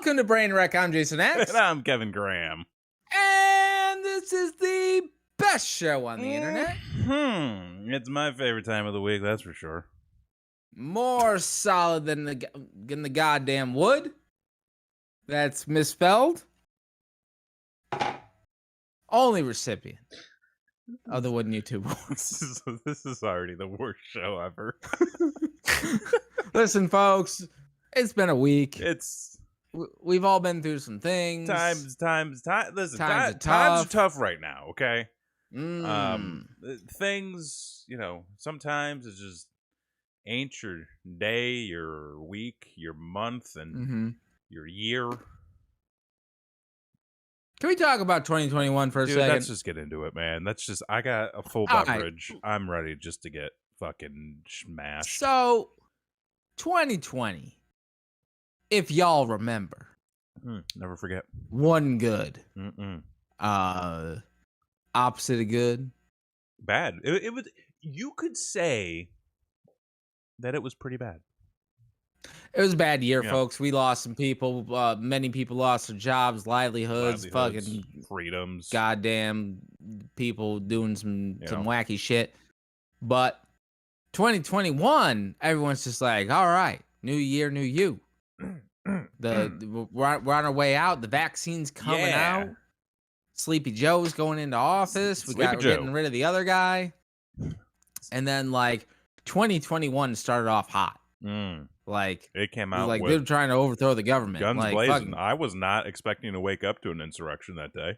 Welcome to Brain Wreck. I'm Jason X. And I'm Kevin Graham. And this is the best show on the internet. It's my favorite time of the week, that's for sure. More solid than the goddamn wood. That's misspelled. Only recipient of the Wooden YouTube Awards. This is already the worst show ever. Listen, folks, it's been a week. We've all been through some things. Times. Listen, Times are times are tough right now, okay? Mm. Things, sometimes it just ain't your day, your week, your month, and your year. Can we talk about 2021 for a second? Let's just get into it, man. I got a full beverage. Right. I'm ready just to get fucking smashed. So, 2020, if y'all remember. Never forget. One good. Opposite of good. Bad. It was. You could say that it was pretty bad. It was a bad year, folks. We lost some people. Many people lost their jobs, livelihoods, fucking freedoms. Goddamn people doing some wacky shit. But 2021, everyone's just like, all right, new year, new you. We're on our way out. The vaccine's coming out. Sleepy Joe's going into office. We're getting rid of the other guy. And then 2021 started off hot. Like it came out like they're trying to overthrow the government. Guns blazing. I was not expecting to wake up to an insurrection that day.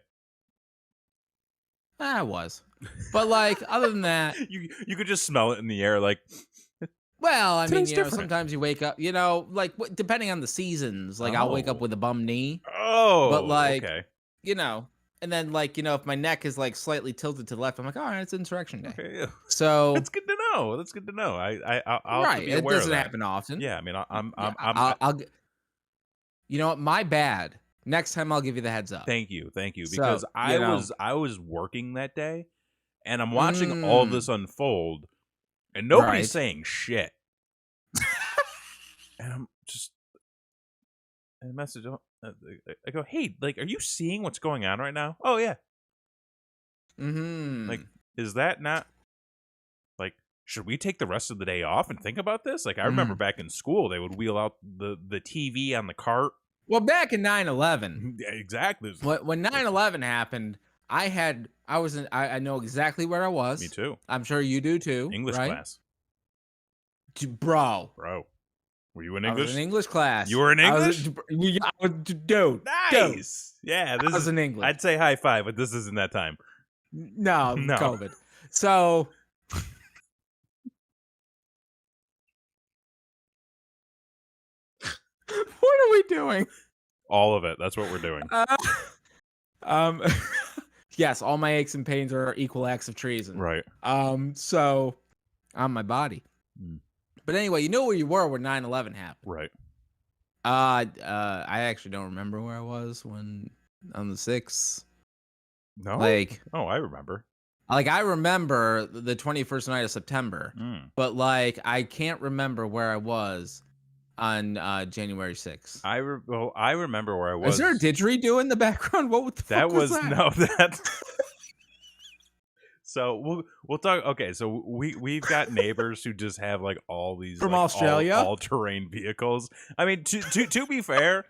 I was, but other than that, you could just smell it in the air. Well, I mean, sometimes you wake up, depending on the seasons. I'll wake up with a bum knee. Oh, but okay. And then if my neck is slightly tilted to the left, I'm like, all right, it's insurrection day. Okay, yeah. So that's good to know. I'll right. Be aware it doesn't of that. happen often. Yeah, I mean, I'll you know what? My bad. Next time I'll give you the heads up. Thank you, because I was working that day, and I'm watching all this unfold, and nobody's saying shit. And I'm just a message. I go, hey, are you seeing what's going on right now? Oh yeah. Is that not should we take the rest of the day off and think about this? I remember back in school, they would wheel out the TV on the cart. Well, back in 9/11, exactly. When 9/11 happened, I know exactly where I was. Me too. I'm sure you do too. English class, bro. Were you in English? I was in English class. You were in English? Dude. Nice. Yeah, I was in English. I'd say high five, but this isn't that time. No. COVID. So, what are we doing? All of it. That's what we're doing. Yes, all my aches and pains are equal acts of treason. Right. So, on my body. But anyway, you know where you were when 9/11 happened. Right. I actually don't remember where I was on the 6th. No. I remember. I remember the 21st night of September. But I can't remember where I was on January 6th. I remember where I was. Is there a didgeridoo in the background? What the fuck was that? No, that. So we'll talk. Okay, so we've got neighbors who just have all these from Australia all-terrain vehicles. I mean, to be fair,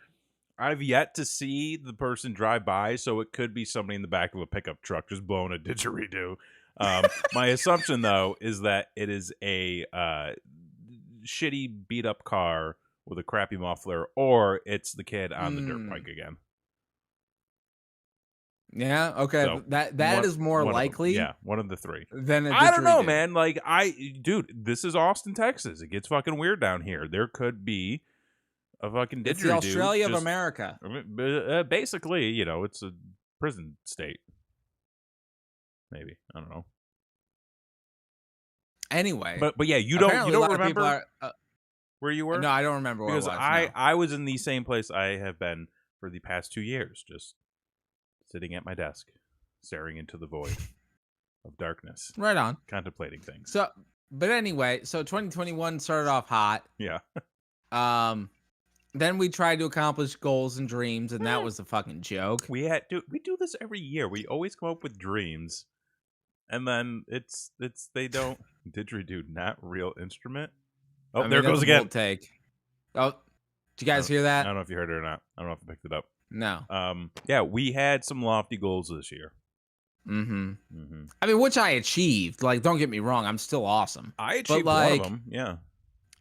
I've yet to see the person drive by, so it could be somebody in the back of a pickup truck just blowing a didgeridoo. My assumption though is that it is a shitty beat up car with a crappy muffler, or it's the kid on the dirt bike again. Yeah, okay. So that is more likely. Yeah, one of the three. Then I don't know, man. Dude, this is Austin, Texas. It gets fucking weird down here. There could be a fucking didgeridoo. It's the Australia of America. Basically, it's a prison state. Maybe, I don't know. Anyway, but yeah, you don't remember where you were? No, I don't remember where I was. Because I was in the same place I have been for the past 2 years, just sitting at my desk, staring into the void of darkness. Right on. Contemplating things. But anyway, 2021 started off hot. Yeah. Then we tried to accomplish goals and dreams, and that was a fucking joke. We do this every year. We always come up with dreams, and then it's they don't didgeridoo, not real instrument. Oh, I mean, there it goes again. Take. Oh, did you guys hear that? I don't know if you heard it or not. I don't know if I picked it up. No. Yeah, we had some lofty goals this year. Mm-hmm. I mean, which I achieved. Like, don't get me wrong, I'm still awesome. I achieved one of them. Yeah.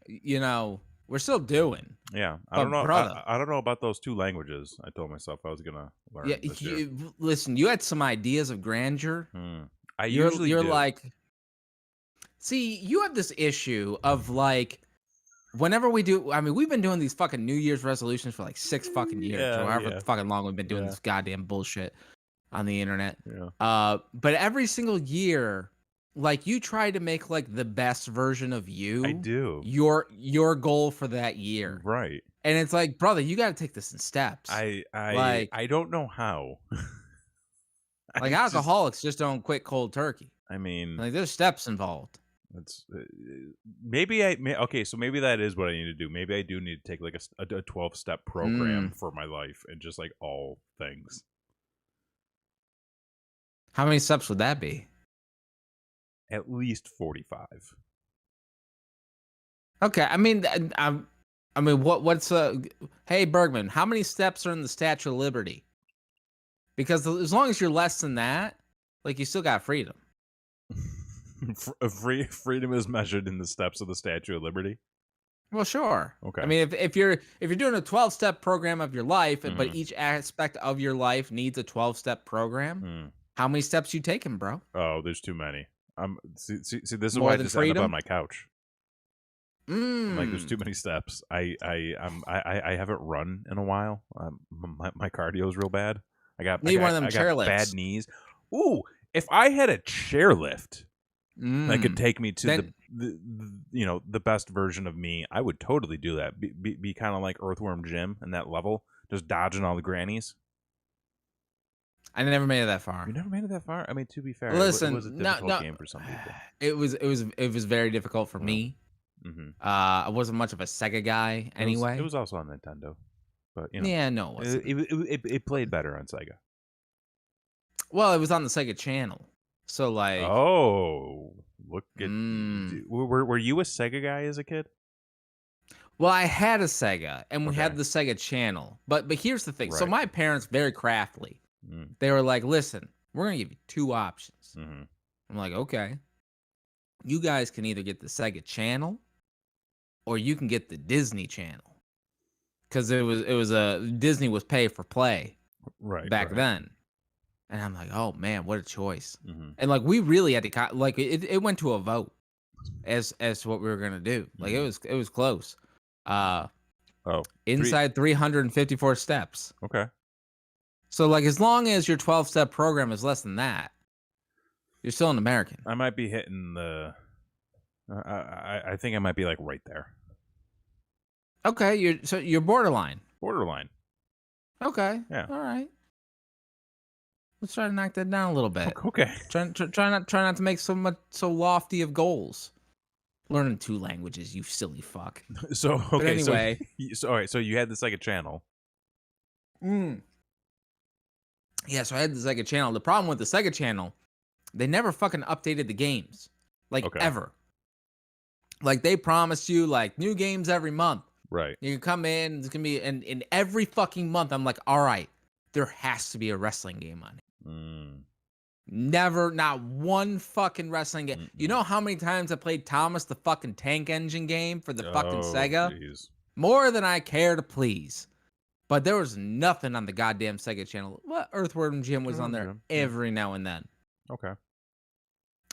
You know, we're still doing. Yeah, I don't know. I don't know about those 2 languages. I told myself I was gonna learn. Yeah, listen. You had some ideas of grandeur. You're do. Like, see, you have this issue of like, whenever we do. I mean, we've been doing these fucking New Year's resolutions for like 6 fucking years, or however fucking long we've been doing this goddamn bullshit on the internet. Yeah. But every single year, like, you try to make like the best version of you. I do. Your goal for that year. Right. And it's like, brother, you got to take this in steps. I don't know how. Like, alcoholics just don't quit cold turkey. I mean, like, there's steps involved. That's okay. So maybe that is what I need to do. Maybe I do need to take like a 12-step program for my life and just like all things. How many steps would that be? At least 45. Okay, I mean, what's hey Bergman, how many steps are in the Statue of Liberty? Because as long as you're less than that, like, you still got freedom. Freedom is measured in the steps of the Statue of Liberty. Well, sure. Okay. I mean, if you're doing a 12-step program of your life, but each aspect of your life needs a 12-step program, how many steps you taking, bro? Oh, there's too many. See, this is why I just end up on my couch. Like, there's too many steps. I haven't run in a while. My cardio is real bad. I got bad knees. Ooh, if I had a chairlift that could take me to the best version of me, I would totally do that. Be kind of like Earthworm Jim in that level, just dodging all the grannies. I never made it that far. You never made it that far? I mean, to be fair, listen, it was a difficult game for some people. It was very difficult for me. I wasn't much of a Sega guy anyway. It was also on Nintendo, but yeah, no, it played better on Sega. Well, it was on the Sega Channel, so like, oh, look at were you a Sega guy as a kid? Well, I had a Sega, and we had the Sega Channel, but here's the thing. Right. So my parents, very craftily, they were like, "Listen, we're gonna give you 2 options." I'm like, "Okay, you guys can either get the Sega Channel, or you can get the Disney Channel, because it was Disney was pay for play, back then." And I'm like, "Oh man, what a choice!" And like, we really had to like it went to a vote as to what we were gonna do. Like, it was close. Inside 354 steps. Okay. So like, as long as your 12-step program is less than that, you're still an American. I might be hitting the. I think I might be like right there. Okay, you're borderline. Borderline. Okay. Yeah. All right. Let's try to knock that down a little bit. Okay. Try not to make so lofty of goals. Learning 2 languages, you silly fuck. So okay. But anyway, all right. So you had the Sega Channel. Yeah, so I had the Sega Channel. The problem with the Sega Channel, they never fucking updated the games, like, ever. Like, they promised you like new games every month. Right. You can come in. It's gonna be in every fucking month. I'm like, all right, there has to be a wrestling game on it. Never, not one fucking wrestling game. You know how many times I played Thomas the fucking Tank Engine game for the fucking Sega? Geez. More than I care to please. But there was nothing on the goddamn Sega Channel. Well, Earthworm Jim was on there every now and then. Okay.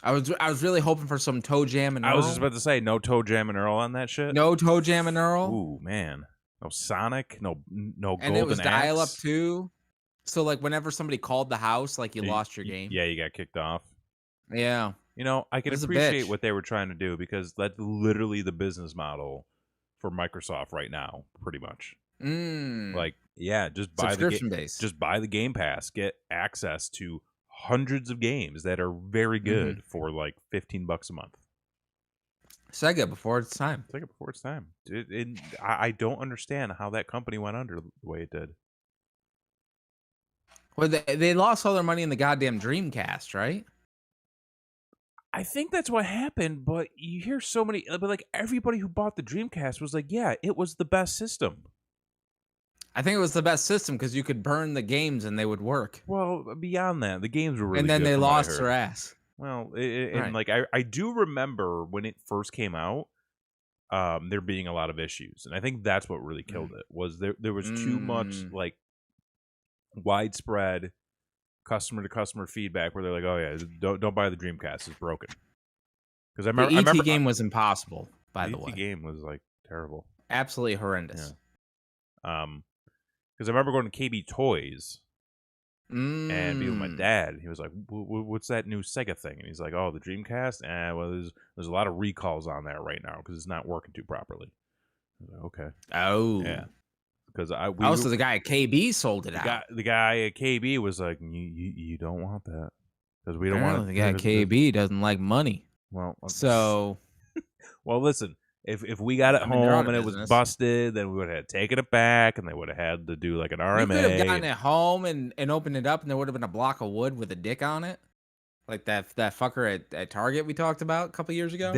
I was really hoping for some Toe Jam and Earl. I was just about to say, no Toe Jam and Earl on that shit? No Toe Jam and Earl. Ooh, man. No Sonic, no Golden And it was Axe. dial-up too. So, like, whenever somebody called the house, like, you lost your game. Yeah, you got kicked off. Yeah. You know, I can appreciate what they were trying to do, because that's literally the business model for Microsoft right now, pretty much. Like, yeah, just buy the Game Pass, get access to hundreds of games that are very good for like $15 a month. Sega before its time. Sega before its time. I don't understand how that company went under the way it did. Well, they lost all their money in the goddamn Dreamcast, right? I think that's what happened, but you hear so many, but like everybody who bought the Dreamcast was like, yeah, it was the best system. I think it was the best system because you could burn the games and they would work. Well, beyond that, the games were really and then good they lost their ass. Well, and like I do remember when it first came out, there being a lot of issues, and I think that's what really killed it. Was there was too much like widespread customer to customer feedback where they're like, oh yeah, don't buy the Dreamcast, it's broken. Because the ET game was impossible. By the way, the ET game was like terrible, absolutely horrendous. Yeah. Because I remember going to KB Toys and being with my dad. He was like, "What's that new Sega thing?" And he's like, "Oh, the Dreamcast." Well, there's a lot of recalls on there right now because it's not working too properly. I was like, okay. Oh, yeah. Because also the guy at KB sold it out. The guy at KB was like, "You don't want that because we don't want." The guy at KB doesn't like money. Well, so. Well, listen. If we got it home and it was busted, then we would have taken it back, and they would have had to do like an RMA. We could have gotten it home and opened it up, and there would have been a block of wood with a dick on it, like that fucker at Target we talked about a couple years ago.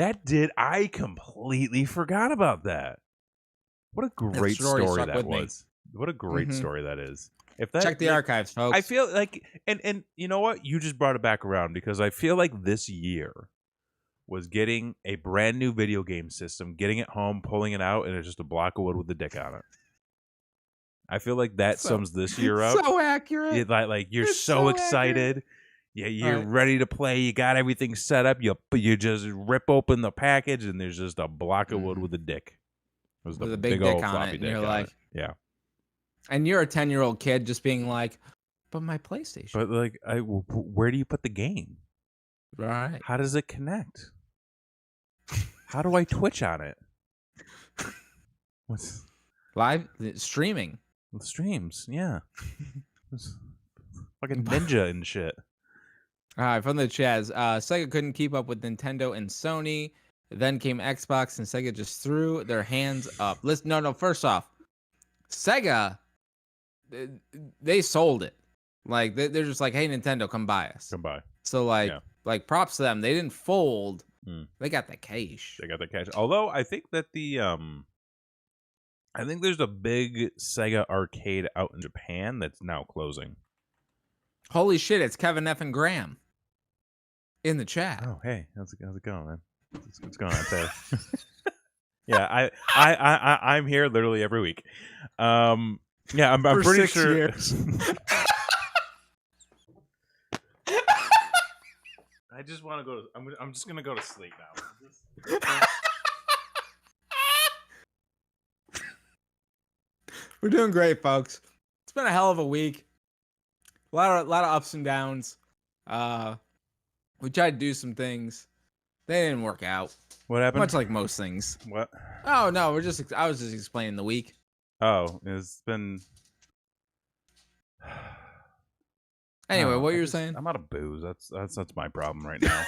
I completely forgot about that. What a great story that was. What a great story that is. Check the archives, folks. I feel like, and you know what? You just brought it back around because I feel like this year was getting a brand new video game system, getting it home, pulling it out, and it's just a block of wood with a dick on it. I feel like that sums this year up. So accurate. Like you're so excited. Yeah, you're ready to play. You got everything set up. You just rip open the package, and there's just a block of wood with a dick. It was with a big dick on it. And you're like, yeah. And you're a 10-year-old kid just being like, but my PlayStation. But like, where do you put the game? Right. How does it connect? How do I Twitch on it? What's live streaming? With streams, yeah. Fucking Ninja and shit. All right, from the Chaz. Sega couldn't keep up with Nintendo and Sony. Then came Xbox, and Sega just threw their hands up. Listen, no. First off, Sega, they sold it. Like they're just like, hey, Nintendo, come buy us. Come buy. So like props to them. They didn't fold. They got the cash. They got the cash. Although I think that I think there's a big Sega arcade out in Japan that's now closing. Holy shit! It's Kevin F. and Graham in the chat. Oh hey, how's it going, man? What's going on there? Yeah, I'm here literally every week. Yeah, I'm pretty sure. Years. I just want to go. I'm just gonna go to sleep now. We're doing great, folks. It's been a hell of a week. A lot of ups and downs. We tried to do some things. They didn't work out. What happened? Much like most things. What? Oh no, I was just explaining the week. Oh, it's been. Anyway, what you were saying? I'm out of booze. That's my problem right now.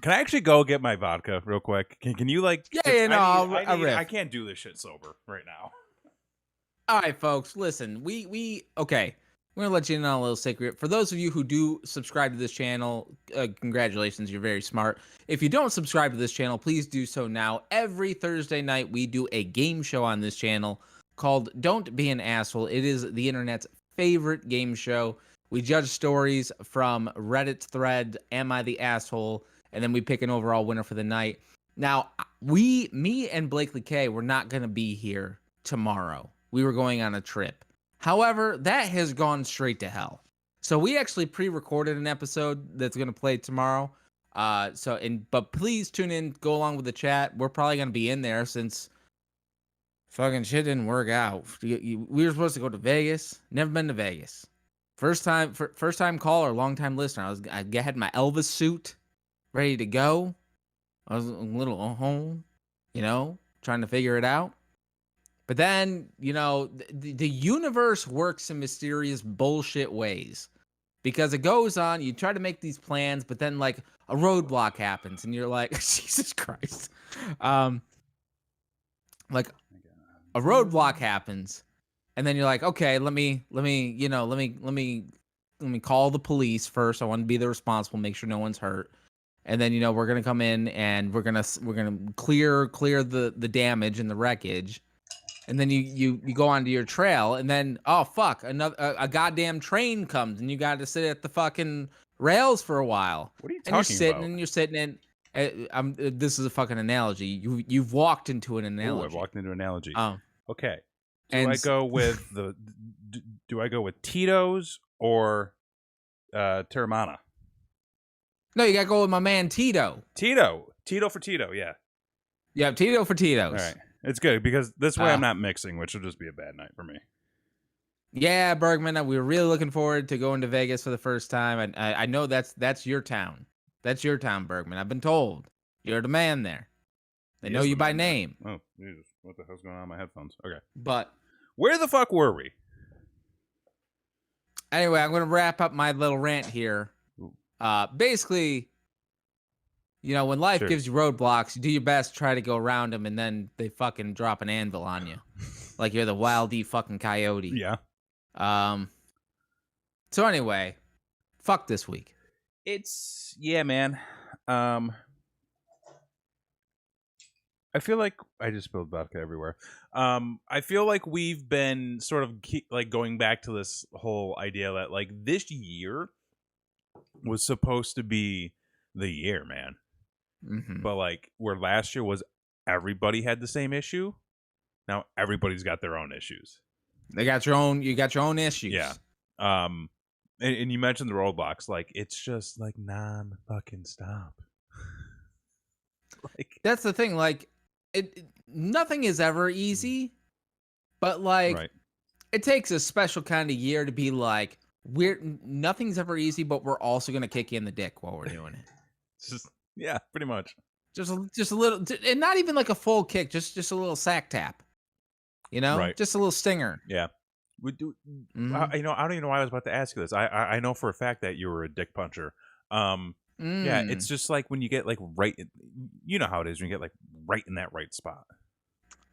Can I actually go get my vodka real quick? Can you like? Yeah, no, I can't do this shit sober right now. All right, folks, listen. We okay. We're gonna let you in on a little secret. For those of you who do subscribe to this channel, congratulations, you're very smart. If you don't subscribe to this channel, please do so now. Every Thursday night, we do a game show on this channel called Don't Be an Asshole. It is the internet's favorite game show. We judge stories from Reddit's thread, Am I the Asshole? And then we pick an overall winner for the night. Now, me and Blakely K, we're not going to be here tomorrow. We were going on a trip. However, that has gone straight to hell. So we actually pre-recorded an episode that's going to play tomorrow. But please tune in, go along with the chat. We're probably going to be in there since fucking shit didn't work out. We were supposed to go to Vegas. Never been to Vegas. First time caller, long time listener. I had my Elvis suit ready to go. I was a little home, trying to figure it out. But then, the universe works in mysterious bullshit ways. because it goes on. You try to make these plans, but then like a roadblock happens, and you're like, Jesus Christ, like a roadblock happens, and then you're like, okay, let me call the police first. I want to be the responsible, make sure no one's hurt. And then, we're going to come in and we're going to clear the damage and the wreckage. And then you go onto your trail, and then, oh fuck, a goddamn train comes, and you got to sit at the fucking rails for a while. What are you talking about? And you're sitting about? and you're sitting in. This is a fucking analogy. You've walked into an analogy. Oh, I walked into an analogy. Oh, okay. Do I go with Tito's or Terramana? No, you gotta go with my man Tito. Tito for Tito, yeah. Yeah, Tito for Tito's. All right. It's good because this way I'm not mixing, which will just be a bad night for me. Yeah, Bergman, we were really looking forward to going to Vegas for the first time. I know that's your town. That's your town, Bergman. I've been told. You're the man there. They know you by name. Oh, Jesus. What the hell's going on in my headphones? Okay. But where the fuck were we? Anyway, I'm going to wrap up my little rant here. Basically, when life gives you roadblocks, you do your best to try to go around them, and then they fucking drop an anvil on you. Like you're the Wild E fucking coyote. Yeah. So anyway, fuck this week. Yeah, man. I feel like I just spilled vodka everywhere. I feel like we've been sort of going back to this whole idea that like this year was supposed to be the year, man. Mm-hmm. But like where last year was everybody had the same issue, now everybody's got their own issues. You got your own issues. Yeah. And you mentioned the roadblocks, like it's just like non-fucking stop. Like that's the thing, like nothing is ever easy, but like it takes a special kind of year to be like nothing's ever easy, but we're also gonna kick you in the dick while we're doing it. Yeah, pretty much. Just a little, and not even like a full kick, just a little sack tap. Just a little stinger. Yeah. We do. I don't even know why I was about to ask you this. I know for a fact that you were a dick puncher. Yeah, it's just like when you get like right, you know how it is when you get like right in that right spot.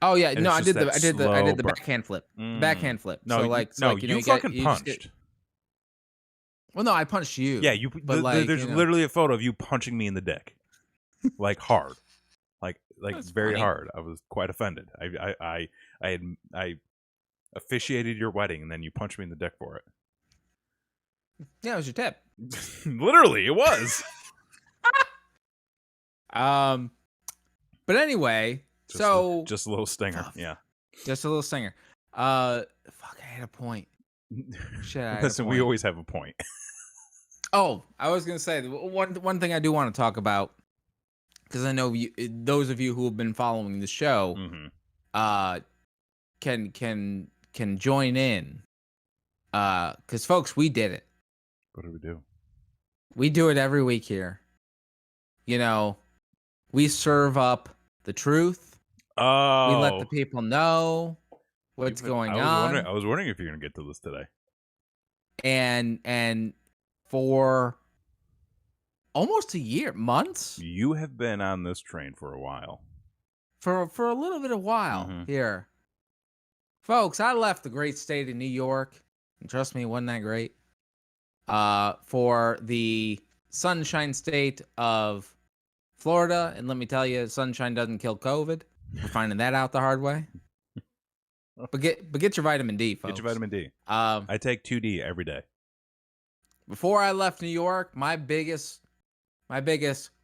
Oh yeah, no, I did the backhand flip. Backhand flip. No, so you fucking punched. Well, no, I punched you. Yeah, but there's literally a photo of you punching me in the dick, like hard, like very funny. Hard. I was quite offended. I officiated your wedding, and then you punched me in the dick for it. Yeah, it was your tip. Literally, it was. But anyway, just a little stinger. Yeah, just a little stinger. Fuck, I had a point. Shit, listen, we always have a point. Oh, I was gonna say one thing I do want to talk about, because I know those of you who have been following the show, can join in. Because folks, we did it. What do we do? We do it every week here. We serve up the truth. Oh, we let the people know what's going on. I was wondering if you're gonna get to this today. And for almost a year, months. You have been on this train for a while. For a little bit of while here. Folks, I left the great state of New York, and trust me, it wasn't that great. For the sunshine state of Florida, and let me tell you, sunshine doesn't kill COVID. We're finding that out the hard way. But get your vitamin D, folks. Get your vitamin D. I take 2D every day. Before I left New York, my biggest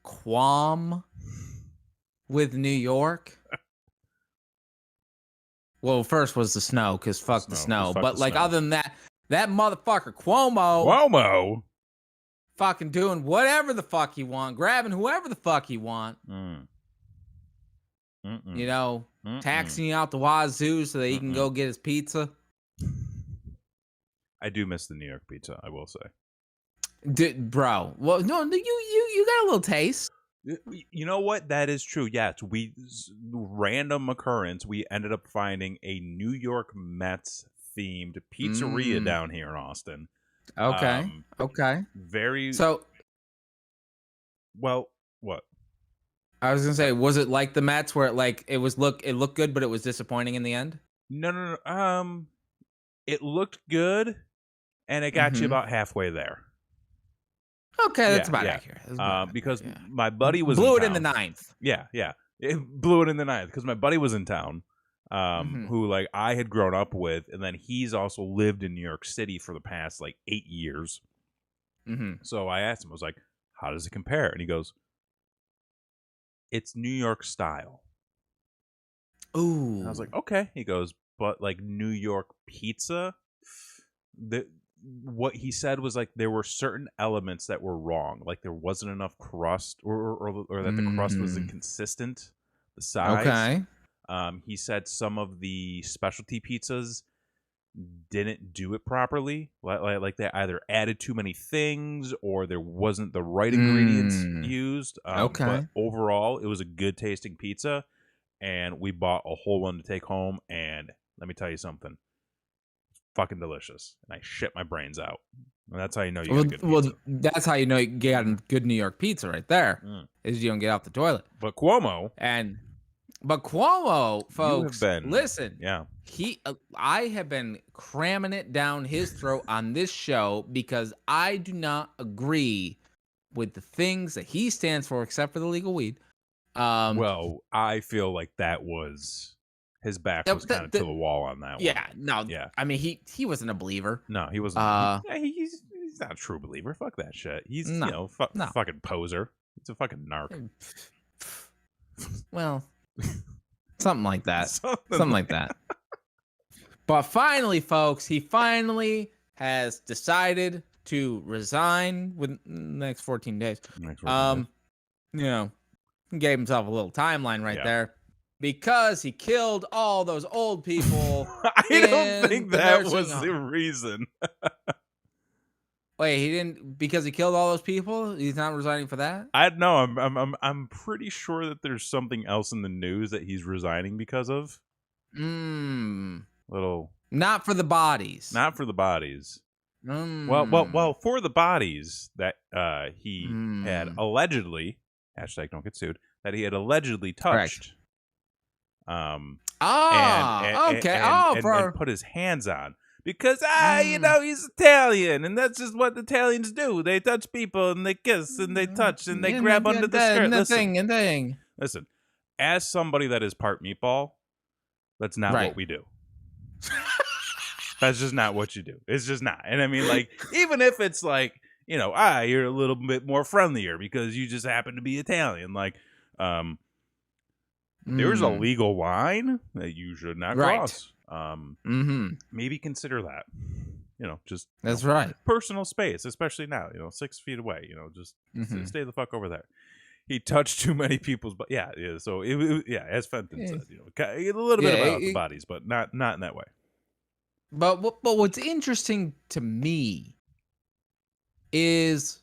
qualm with New York. Well, first was the snow, because fuck the snow. But like other than that motherfucker Cuomo fucking doing whatever the fuck he want, grabbing whoever the fuck he want. Taxing you out the wazoo so that he can go get his pizza. I do miss the New York pizza, I will say. Bro, well, no, you got a little taste. You know what? That is true. Yes, random occurrence. We ended up finding a New York Mets themed pizzeria down here in Austin. Okay. Okay. Very So well. What? I was gonna say, was it like the Mets where it looked good, but it was disappointing in the end? No. It looked good, and it got you about halfway there. Okay, that's about accurate. Because my buddy was blew in it in the town. ninth. Yeah. It blew it in the ninth because my buddy was in town, who like I had grown up with, and then he's also lived in New York City for the past like 8 years. So I asked him, I was like, "How does it compare?" And he goes, "It's New York style." Ooh. And I was like, "Okay." He goes, "But like New York pizza, what he said was like there were certain elements that were wrong, like there wasn't enough crust, or that the crust was inconsistent, the size." Okay. He said some of the specialty pizzas didn't do it properly, like they either added too many things or there wasn't the right ingredients used. But overall, it was a good tasting pizza, and we bought a whole one to take home. And let me tell you something. Fucking delicious, and I shit my brains out. And that's how you know you got a good pizza. Well, that's how you know you get good New York pizza right there. Is you don't get off the toilet. But Cuomo, folks, listen. Yeah, I have been cramming it down his throat on this show because I do not agree with the things that he stands for, except for the legal weed. Well, I feel like that was. His back was kind of to the wall on that one. Yeah, no. Yeah. I mean, he wasn't a believer. No, he wasn't. He's not a true believer. Fuck that shit. He's fucking poser. He's a fucking narc. Well, something like that. Something like that. But finally, folks, he finally has decided to resign within the next 14 days. Gave himself a little timeline right there. Because he killed all those old people. I don't think that was the reason. Wait, he didn't, because he killed all those people? He's not resigning for that? I'm pretty sure that there's something else in the news that he's resigning because of. Not for the bodies. Not for the bodies. Well, for the bodies that he had allegedly, hashtag don't get sued, that he had allegedly touched. Correct. And put his hands on because he's Italian, and that's just what Italians do. They touch people and they kiss and they touch and they grab under the skirt. Listen, as somebody that is part meatball, that's not what we do. That's just not what you do. It's just not. And I mean, like, even if it's like, you're a little bit more friendlier because you just happen to be Italian, like, there's a legal line that you should not cross. Maybe consider that. Just that's right. Personal space, especially now. 6 feet away. Just stay the fuck over there. He touched too many people's, but yeah. So as Fenton said, a little bit about the bodies, but not in that way. But what's interesting to me is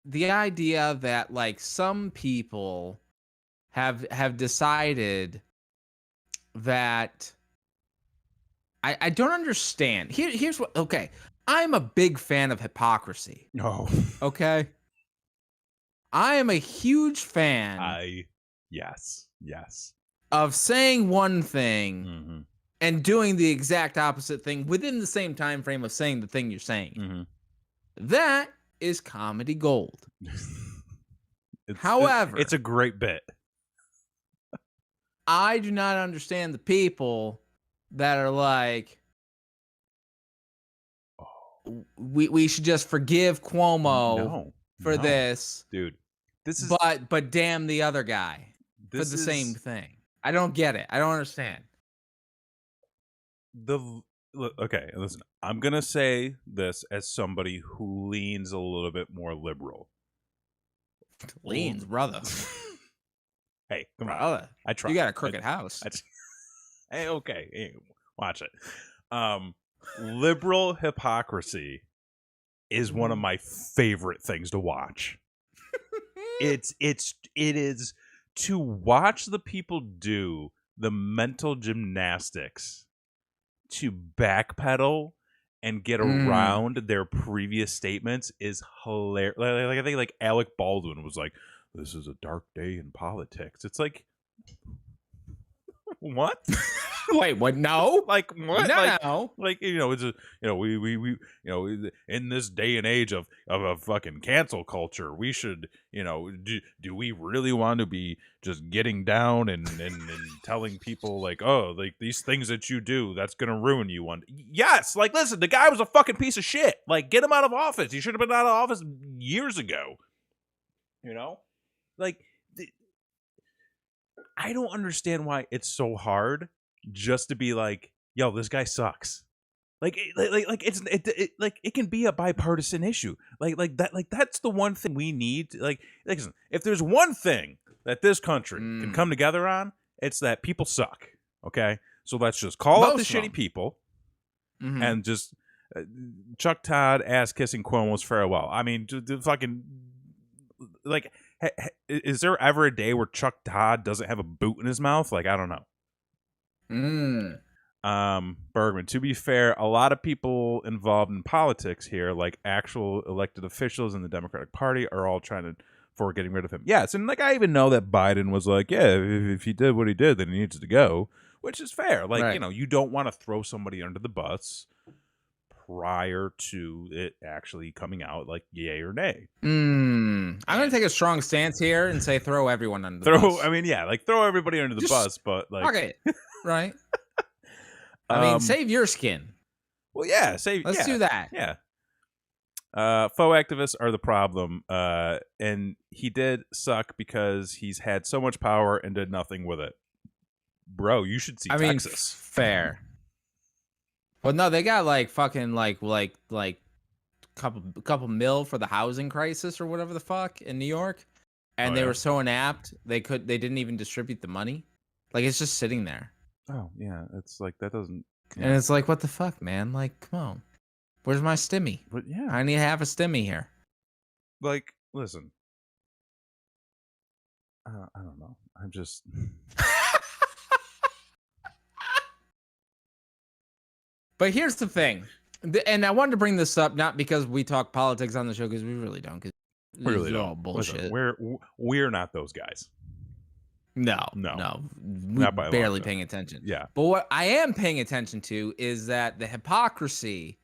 the idea that like some people have decided that I don't understand. Here's what. Okay, I'm a big fan of hypocrisy. No. Okay. I am a huge fan. Yes. Of saying one thing and doing the exact opposite thing within the same time frame of saying the thing you're saying. That is comedy gold. However, it's a great bit. I do not understand the people that are like, we should just forgive Cuomo for this, dude. This is but damn the other guy for the same thing. I don't get it. I don't understand. Okay, listen. I'm gonna say this as somebody who leans a little bit more liberal. Leans, brother. Hey, come on. I try. You got a crooked house. Hey, okay. Hey, watch it. Liberal hypocrisy is one of my favorite things to watch. It is to watch the people do the mental gymnastics to backpedal and get around their previous statements is hilarious. Like I think like Alec Baldwin was like, "This is a dark day in politics." It's like, what? Wait, what? No, like what? No, like it's a we in this day and age of a fucking cancel culture, we should do we really want to be just getting down and telling people like, oh, like these things that you do, that's gonna ruin you one. Yes, like listen, the guy was a fucking piece of shit. Like get him out of office. He should have been out of office years ago. Like. I don't understand why it's so hard just to be like, yo, this guy sucks. Like it can be a bipartisan issue. Like that's the one thing we need. Like listen, if there's one thing that this country can come together on, it's that people suck. Okay, so let's just call out the shitty people, and just Chuck Todd ass kissing Cuomo's farewell. I mean, the fucking like. Is there ever a day where Chuck Todd doesn't have a boot in his mouth? Like, I don't know. Bergman, to be fair, a lot of people involved in politics here, like actual elected officials in the Democratic Party, are all trying for getting rid of him. Yes, and like I even know that Biden was like, yeah, if he did what he did, then he needs to go, which is fair. Like, right. You don't want to throw somebody under the bus prior to it actually coming out, like yay or nay. I'm gonna take a strong stance here and say throw everyone under the bus. I mean, yeah, like throw everybody under the bus, but like okay, right? I mean, save your skin. Well, yeah, Let's do that. Yeah. Faux activists are the problem, and he did suck because he's had so much power and did nothing with it. Bro, you should see Texas. Fair. Well, no, they got like fucking like couple mil for the housing crisis or whatever the fuck in New York, and they were so inept they didn't even distribute the money. Like it's just sitting there. Oh yeah, it's like that doesn't. Yeah. And it's like, what the fuck, man? Like, come on, where's my stimmy? But yeah, I need to have a stimmy here. Like, listen, I don't know. I'm just. But here's the thing, and I wanted to bring this up not because we talk politics on the show, because we really don't. Because we really don't. All bullshit. Listen, we're not those guys. No. Not by barely paying attention. Yeah. But what I am paying attention to is that the hypocrisy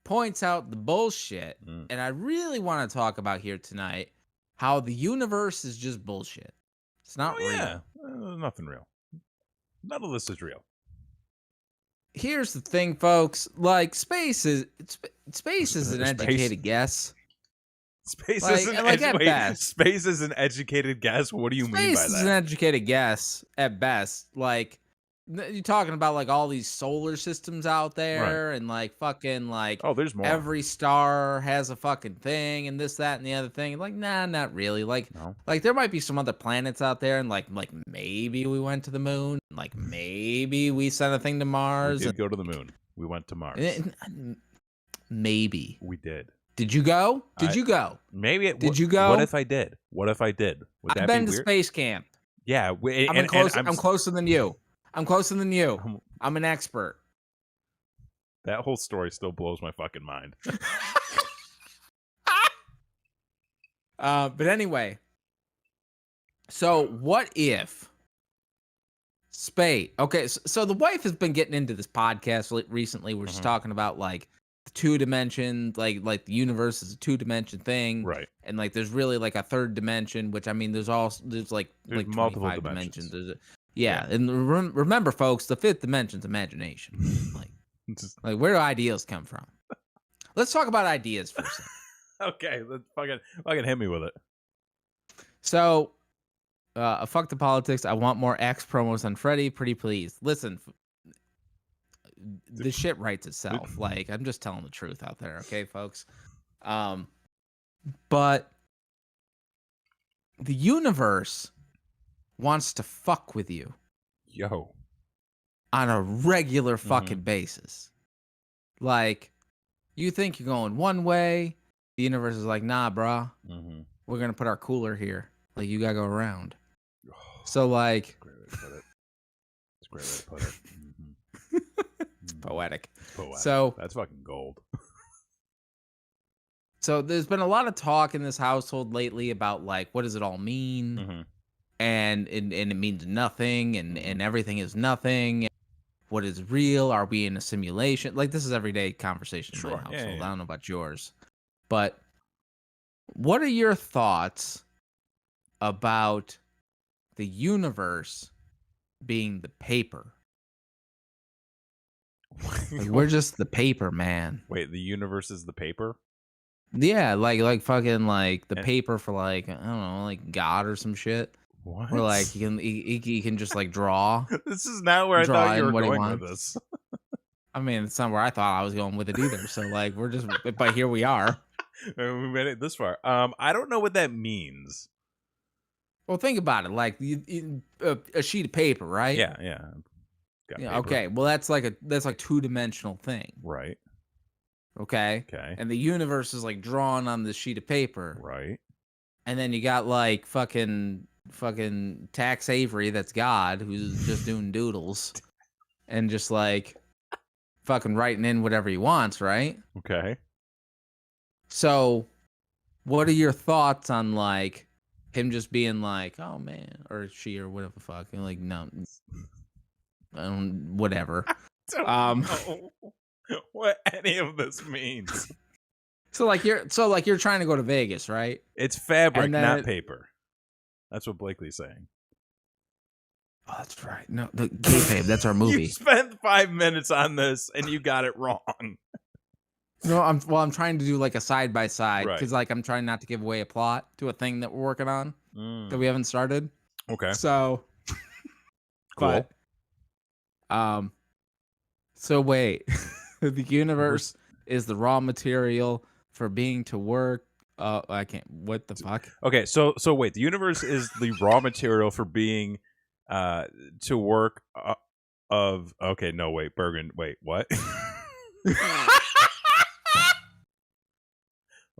points out the bullshit, and I really want to talk about here tonight how the universe is just bullshit. It's not real. Yeah, nothing real. None of this is real. Here's the thing, folks. Like space is an educated guess. Space is an educated guess. What do you mean by that? Space is an educated guess at best. Like you're talking about like all these solar systems out there, right. And like fucking like there's more. Every star has a fucking thing, and this, that, and the other thing. Like nah, not really. Like like there might be some other planets out there, and like maybe we went to the moon. Like maybe we sent a thing to Mars. We did go to the moon. We went to Mars. Maybe we did. Did you go? Did you go? Maybe. Did you go? What if I did? Would I've been to space camp. Yeah, I'm closer than you. I'm closer than you. I'm an expert. That whole story still blows my fucking mind. But anyway, so what if space? Okay, so the wife has been getting into this podcast recently. We're just talking about like the 2 dimensions, like the universe is a 2-dimension thing, right? And like there's really like a 3rd dimension, which I mean there's like multiple dimensions. Yeah, and remember, folks, the 5th dimension's imagination. Like where do ideas come from? Let's talk about ideas for a second. Okay, let's fucking hit me with it. So, fuck the politics. I want more X promos on Freddy. Pretty please. Listen, the shit writes itself. Like I'm just telling the truth out there, okay, folks. But the universe wants to fuck with you, on a regular fucking basis. Like, you think you're going one way, the universe is like, nah, brah. We're gonna put our cooler here. Like, you gotta go around. So, like, That's a great way to put it. Poetic. So that's fucking gold. So there's been a lot of talk in this household lately about like what does it all mean, Mm-hmm. and it means nothing, and everything is nothing. What is real? Are we in a simulation? Like this is everyday conversation in my household. Yeah. I don't know about yours, but what are your thoughts about the universe being the paper? Like, we're just the paper, man. Wait, the universe is the paper? Yeah, like fucking like the paper for like I don't know, like God or some shit. What? Where like he can just like draw. This is not where I thought you were going with this. I mean, it's not where I thought I was going with it either. So like we're just, but here we are. We made it this far. I don't know what that means. Well, think about it. Like a sheet of paper, right? Yeah. Yeah. Okay. Well, that's like a 2-dimensional thing. Right. Okay. And the universe is like drawn on this sheet of paper. Right. And then you got like fucking Tax Avery, that's God, who's just doing doodles and just like fucking writing in whatever he wants, right? Okay. So what are your thoughts on like him just being like, oh man, or she or whatever the fuck, and like no, I don't, whatever. I don't know what any of this means. So like you're trying to go to Vegas, right? It's fabric, not paper. That's what Blakely's saying. Oh, that's right. No, the Kayfabe, that's our movie. You spent 5 minutes on this and you got it wrong. No, I'm trying to do like a side by side because like I'm trying not to give away a plot to a thing that we're working on that we haven't started. Okay. So cool. But, so wait, the universe is the raw material for being to work. I can't. What the fuck? Okay, so wait, the universe is the raw material for being to work of. Okay, no, wait, Bergen. Wait, what?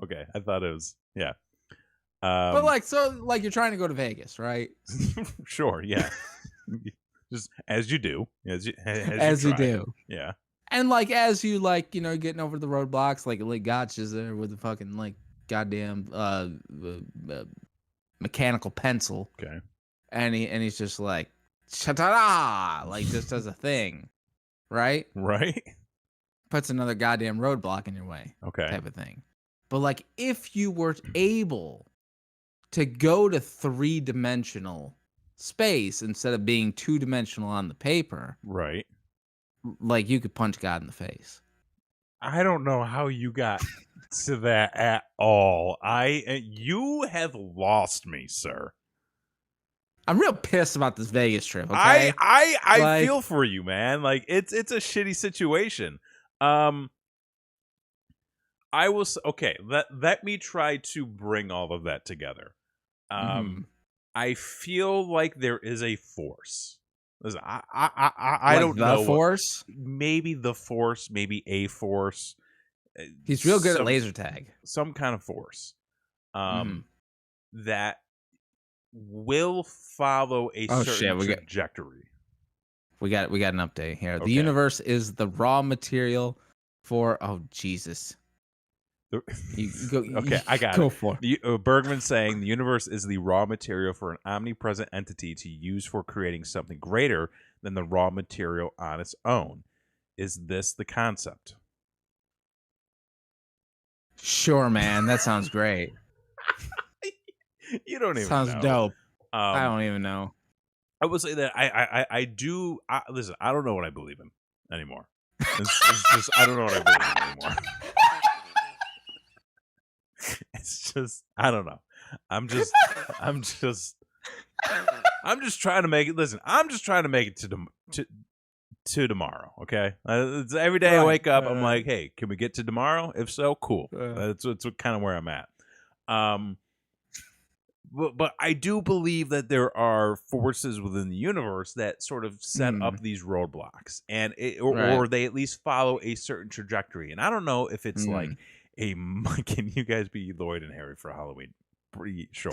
Okay, I thought it was but like you're trying to go to Vegas, right? Sure, yeah. Just as you do, as you do, yeah. And like as you like, you know, getting over the roadblocks, like Gotch is there with the fucking like goddamn mechanical pencil. Okay. And he's just like cha-ta-da, like just does a thing, right? Right. Puts another goddamn roadblock in your way. Okay. Type of thing. But like if you were able to go to 3-dimensional space instead of being 2-dimensional on the paper, right? Like you could punch God in the face. I don't know how you got to that at all. You have lost me, sir. I'm real pissed about this Vegas trip. Okay, I feel for you, man. Like it's a shitty situation. I was okay. Let me try to bring all of that together. I feel like there is a force. Listen, I don't know. The force? Maybe the force, maybe a force. He's real good at laser tag. Some kind of force. That will follow a certain trajectory. We got an update here. Okay. The universe is the raw material for Jesus. I got go it. For it. Bergman saying the universe is the raw material for an omnipresent entity to use for creating something greater than the raw material on its own. Is this the concept? Sure, man. That sounds great. You don't even sounds know. Dope. I don't even know. I would say that I do. Listen, I don't know what I believe in anymore. It's just I don't know what I believe in anymore. It's just I don't know. I'm just trying to make it. Listen, I'm just trying to make it to tomorrow. Okay, it's every day I wake up, I'm like, hey, can we get to tomorrow? If so, cool. That's kind of where I'm at. But I do believe that there are forces within the universe that sort of set up these roadblocks, and or they at least follow a certain trajectory. And I don't know if it's like can you guys be Lloyd and Harry for Halloween? Pretty sure.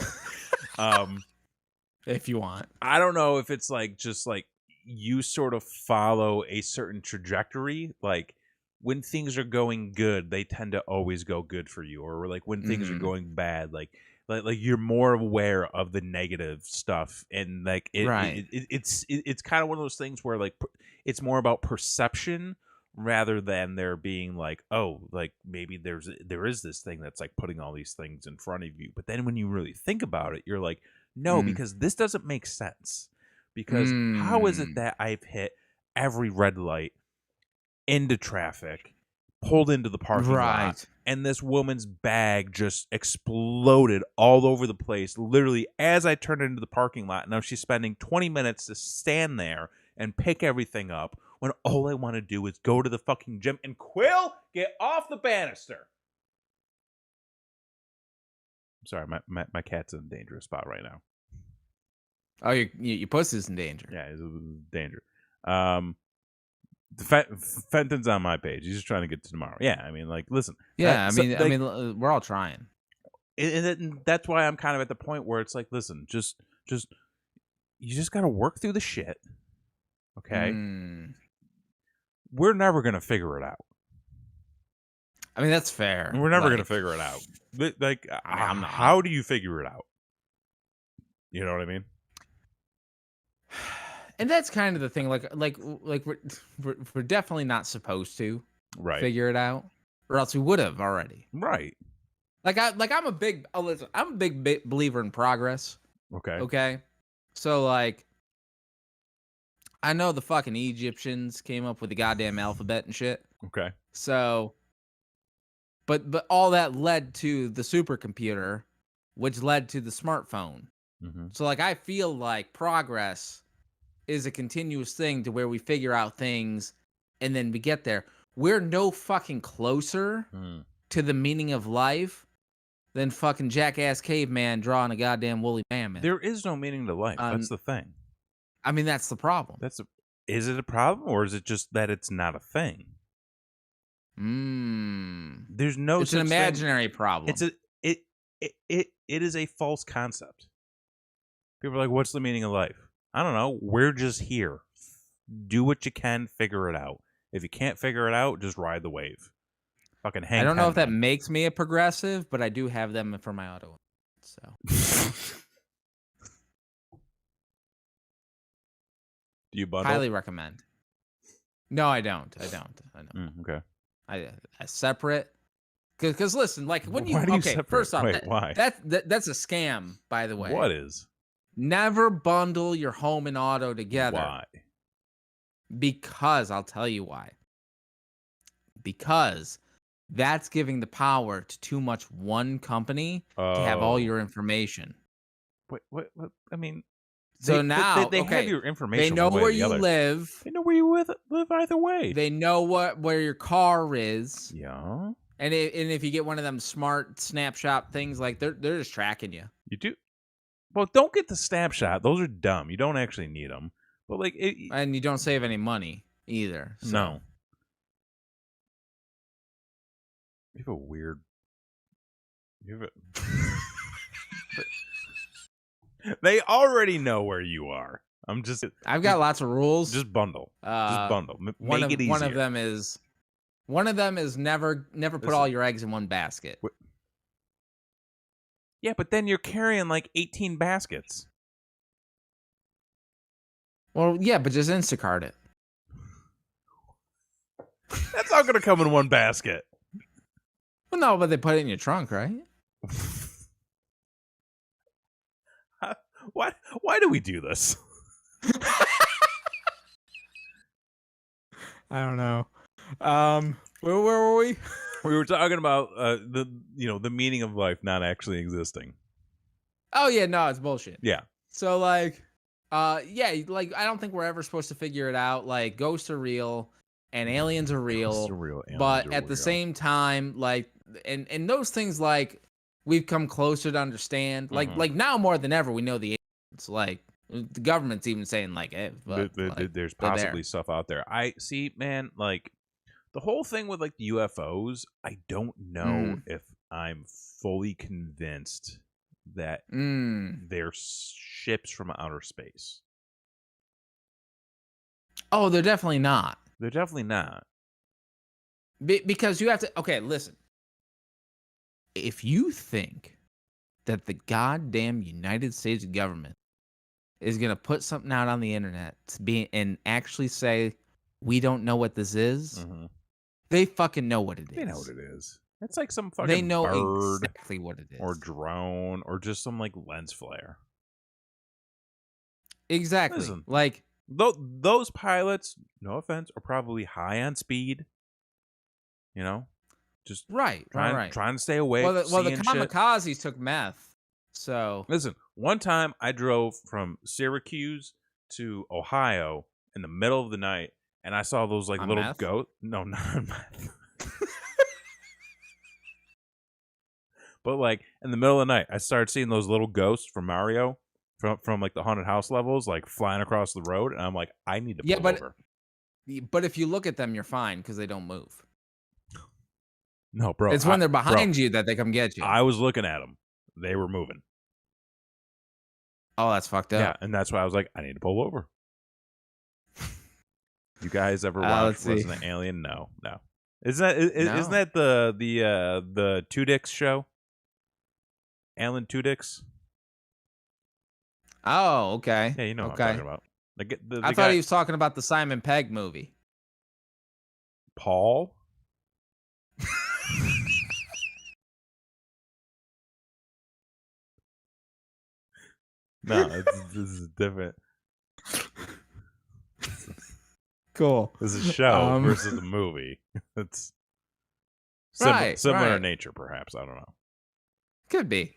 If you want. I don't know if it's like just like you sort of follow a certain trajectory. Like when things are going good, they tend to always go good for you, or like when things are going bad, like you're more aware of the negative stuff, and like it's kind of one of those things where like it's more about perception rather than there being like, oh, like maybe there is this thing that's like putting all these things in front of you. But then when you really think about it, you're like, no, because this doesn't make sense. Because how is it that I've hit every red light into traffic, pulled into the parking lot, and this woman's bag just exploded all over the place, literally as I turned into the parking lot. Now she's spending 20 minutes to stand there and pick everything up when all I want to do is go to the fucking gym. And Quill, get off the banister. I'm sorry, my cat's in a dangerous spot right now. Oh, your pussy's in danger. Yeah, it's in danger. Fenton's on my page. He's just trying to get to tomorrow. Yeah, I mean, like, listen. Yeah, we're all trying. And that's why I'm kind of at the point where it's like, listen, just you just got to work through the shit. Okay? We're never going to figure it out. I mean, that's fair. We're never going to figure it out. Like, how do you figure it out? You know what I mean? And that's kind of the thing. Like we're definitely not supposed to figure it out, or else we would have already. Right. I'm a big believer in progress. Okay. So like, I know the fucking Egyptians came up with the goddamn alphabet and shit. Okay. So, but all that led to the supercomputer, which led to the smartphone. So like, I feel like progress is a continuous thing to where we figure out things and then we get there. We're no fucking closer to the meaning of life than fucking jackass caveman drawing a goddamn woolly mammoth. There is no meaning to life. That's the thing. I mean, that's the problem. Is it a problem, or is it just that it's not a thing? There's no. It's an imaginary problem. It is a false concept. People are like, "What's the meaning of life?" I don't know. We're just here. Do what you can. Figure it out. If you can't figure it out, just ride the wave. Fucking hang. I don't know if that makes me a progressive, but I do have them for my auto. So. Do you bundle? Highly recommend. No, I don't. I know. Okay. I separate. Because listen, like when Why do you separate? First off, why? That's a scam, by the way. What is? Never bundle your home and auto together. Why? Because I'll tell you why. Because that's giving the power to too much one company to have all your information. What? I mean, so now they have your information. They know where you live. They know where you live either way. They know where your car is. Yeah. And if you get one of them smart snapshot things, like they're just tracking you. You do. Well, don't get the snapshot. Those are dumb. You don't actually need them. But like, and you don't save any money either. So. No. You have a weird. They already know where you are. I've got lots of rules. Just bundle. Just bundle. Make it easier. One of them is never put all your eggs in one basket. Yeah, but then you're carrying like 18 baskets. Well, yeah, but just Instacart it. That's not going to come in one basket. Well, no, but they put it in your trunk, right? Why do we do this? I don't know. Where were we? We were talking about the meaning of life not actually existing. Oh yeah, no, it's bullshit. Yeah. So like, yeah, like I don't think we're ever supposed to figure it out. Like ghosts are real and aliens are real. But at the same time, like, and those things like we've come closer to understand. Like now more than ever, we know the aliens. Like the government's even saying like, hey, there's possibly stuff out there. I see, man. Like. The whole thing with like the UFOs, I don't know if I'm fully convinced that they're ships from outer space. Oh, they're definitely not. They're definitely not. Because you have to. Okay, listen. If you think that the goddamn United States government is gonna put something out on the internet and actually say we don't know what this is, they fucking know what it is. They know what it is. It's like some fucking they know bird exactly what it is, or drone or just some like lens flare. Exactly. Listen, like those pilots, no offense, are probably high on speed. You know, just right. trying to stay awake. Well, the kamikazes shit. took meth. So listen, one time I drove from Syracuse to Ohio in the middle of the night, and I saw those like little goats. No, not meth. But like in the middle of the night, I started seeing those little ghosts from Mario, from like the haunted house levels, like flying across the road, and I'm like, I need to pull over. But if you look at them, you're fine because they don't move. No, bro. It's when they're behind you that they come get you. I was looking at them; they were moving. Oh, that's fucked up. Yeah, and that's why I was like, I need to pull over. You guys ever watch Resident Alien? No. Isn't that the Two Dicks show? Alan Tudyk. Oh, okay. Yeah, you know what I'm talking about. I thought he was talking about the Simon Pegg movie. Paul? No, this is different. Cool. This is a show versus a movie. It's similar in nature, perhaps. I don't know. Could be.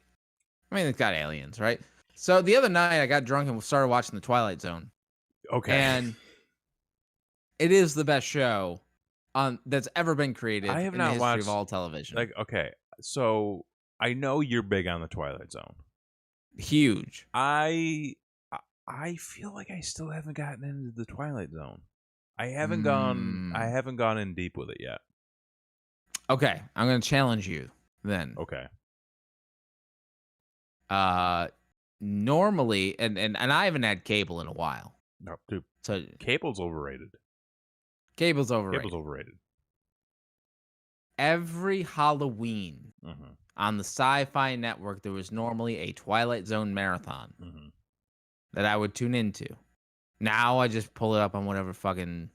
I mean, it's got aliens, right? So the other night, I got drunk and started watching the Twilight Zone. Okay. And it is the best show that's ever been created in the history of all television. Like, okay, so I know you're big on the Twilight Zone. Huge. I feel like I still haven't gotten into the Twilight Zone. I haven't gone in deep with it yet. Okay, I'm going to challenge you then. Okay. Normally, and I haven't had cable in a while. No, dude. So cable's overrated. Cable's overrated. Every Halloween on the Sci-Fi Network, there was normally a Twilight Zone marathon that I would tune into. Now I just pull it up on whatever fucking.